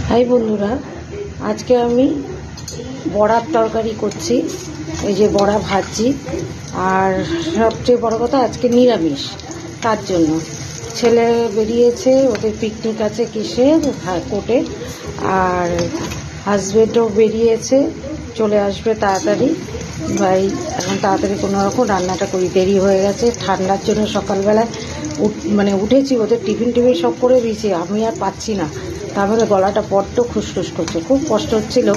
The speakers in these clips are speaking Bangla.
হাই বন্ধুরা, আজকে আমি বড়ার তরকারি করছি। এই যে বড়া ভাজছি, আর সবচেয়ে বড় কথা আজকে নিরামিষ। তার জন্য ছেলে বেরিয়েছে, ওদের পিকনিক আছে কিসের কোর্টে, আর হাজবেন্ডও বেরিয়েছে, চলে আসবে তাড়াতাড়ি। ভাই এখন তাড়াতাড়ি কোনো রকম রান্নাটা করি, দেরি হয়ে গেছে ঠান্ডার জন্য। সকালবেলায় উঠেছি, ওদের টিফিন সব করে দিয়েছি, আমি আর পাচ্ছি না। তারপরে গলাটা বড্ড খুসখুস করছে, খুব কষ্ট হচ্ছিল।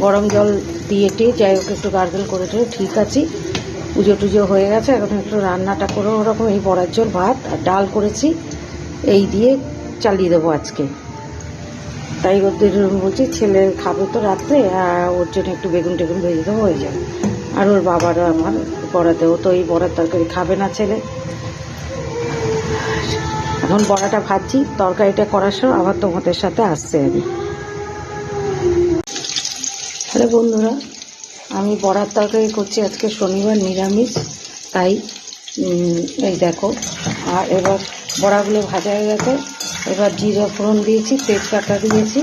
গরম জল দিয়ে যাই হোক একটু গার্গেল করে ঠিক আছি। পুজো টুজো হয়ে গেছে, এখন একটু রান্নাটা করে ওরকম এই বড়ার জল, ভাত আর ডাল করেছি, এই দিয়ে চালিয়ে দেবো আজকে। তাই ওদের বলছি ছেলে খাবে তো রাত্রে, আর ওর জন্য একটু বেগুন টেগুন ভেজে দেবো, হয়ে যাবে। আর ওর বাবারও আমার বড়াতেও তো এই বড়ার তরকারি খাবে না ছেলে। এখন বড়াটা ভাজছি, তরকারিটা করার সময় আবার তোমাদের সাথে আসছে আমি। হ্যালো বন্ধুরা, আমি বড়ার তরকারি করছি আজকে, শনিবার নিরামিষ, তাই এই দেখো। আর এবার বড়াগুলো ভাজা হয়ে গেছে, এবার জিরা ফোড়ন দিয়েছি, তেজপাতা দিয়েছি,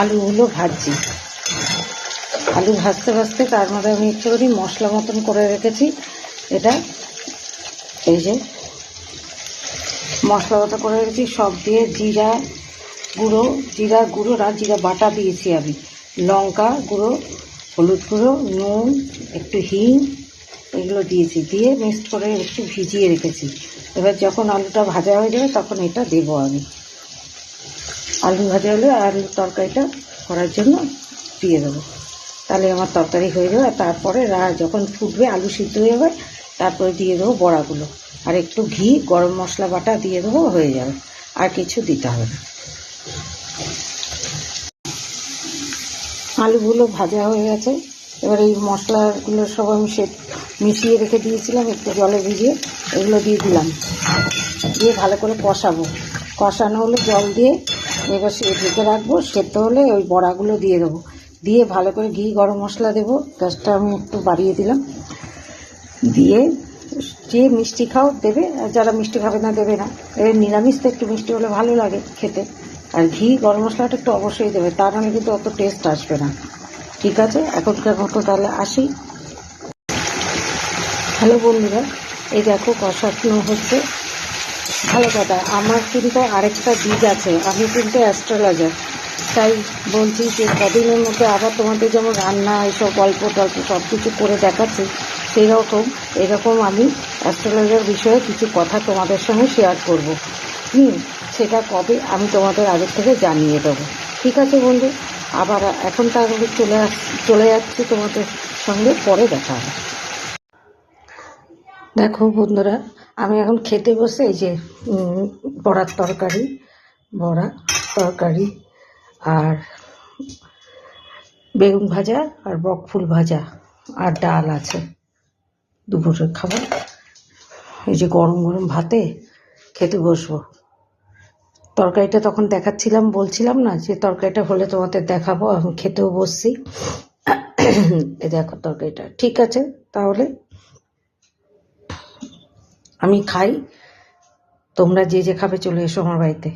আলুগুলো ভাজছি। আলু ভাজতে ভাজতে তার মধ্যে আমি একটুখানি মশলা মতন করে রেখেছি। এটা এই যে মশলা মতো করে রেখেছি, সব দিয়ে জিরা গুঁড়ো আর জিরা বাটা দিয়েছি আমি, লঙ্কা গুঁড়ো, হলুদ গুঁড়ো, নুন, একটু হিং, এগুলো দিয়েছি, দিয়ে মিক্সড করে একটু ভিজিয়ে রেখেছি। এবার যখন আলুটা ভাজা হয়ে যাবে তখন এটা দেবো আমি। আলু ভাজা হলে আলুর তরকারিটা করার জন্য দিয়ে দেবো, তাহলে আমার তরকারি হয়ে যাবে। আর তারপরে যখন ফুটবে, আলু সিদ্ধ হয়ে যাবে, তারপরে দিয়ে দেবো বড়াগুলো, আর একটু ঘি, গরম মশলা বাটা দিয়ে দেবো, হয়ে যাবে। আর কিছু দিতে হবে না। আলুগুলো ভাজা হয়ে গেছে, এবার এই মশলাগুলো সব আমি মিশিয়ে রেখে দিয়েছিলাম একটু জলে ভিজিয়ে, এগুলো দিয়ে দিলাম, দিয়ে ভালো করে কষানো হলে জল দিয়ে এবার ঢেকে রাখবো। সেদ্ধ হলে ওই বড়াগুলো দিয়ে দেবো, দিয়ে ভালো করে ঘি, গরম মশলা দেবো, গ্যাসটা আমি একটু বাড়িয়ে দিলাম, দিয়ে যে মিষ্টি খাও দেবে, আর যারা মিষ্টি খাবে না দেবে না। এবার নিরামিষ তো একটু মিষ্টি হলে ভালো লাগে খেতে, আর ঘি, গরম মশলাটা একটু অবশ্যই দেবে, তা নাহলে কিন্তু অত টেস্ট আসবে না। ঠিক আছে, এখনকার মতো তাহলে আসি। হ্যালো বন্ধুরা, এই দেখো কষানো হচ্ছে। ভালো কথা, আমার কিন্তু আরেকটা দিক আছে, আমি কিন্তু অ্যাস্ট্রোলজার, তাই বলছি যে কদিনের মধ্যে আবার তোমাদের যেমন রান্না এইসব গল্প টল্প সব কিছু করে দেখাচ্ছি, সেই রকম এরকম আমি অ্যাস্ট্রোলজার বিষয়ে কিছু কথা তোমাদের সঙ্গে শেয়ার করব। সেটা কবে আমি তোমাদের আগের থেকে জানিয়ে দেবো। ঠিক আছে বন্ধু, আবার এখন তাহলে চলে যাচ্ছি তোমাদের সঙ্গে, পরে দেখা হবে। দেখো বন্ধুরা, আমি এখন খেতে বসে, এই যে বড়া তরকারি আর বেগুন ভাজা আর বকফুল ভাজা আর ডাল আছে, দুপুরের খাবার। এই যে গরম গরম ভাতে খেতে বসবো। তরকারিটা তখন দেখাচ্ছিলাম, বলছিলাম না যে তরকারিটা হলে তোমাদের দেখাবো। আমি খেতেও বসছি, এই দেখো তরকারিটা। ঠিক আছে, তাহলে আমি খাই, তোমরা যে খাবে চলে এসো আমার বাড়িতে।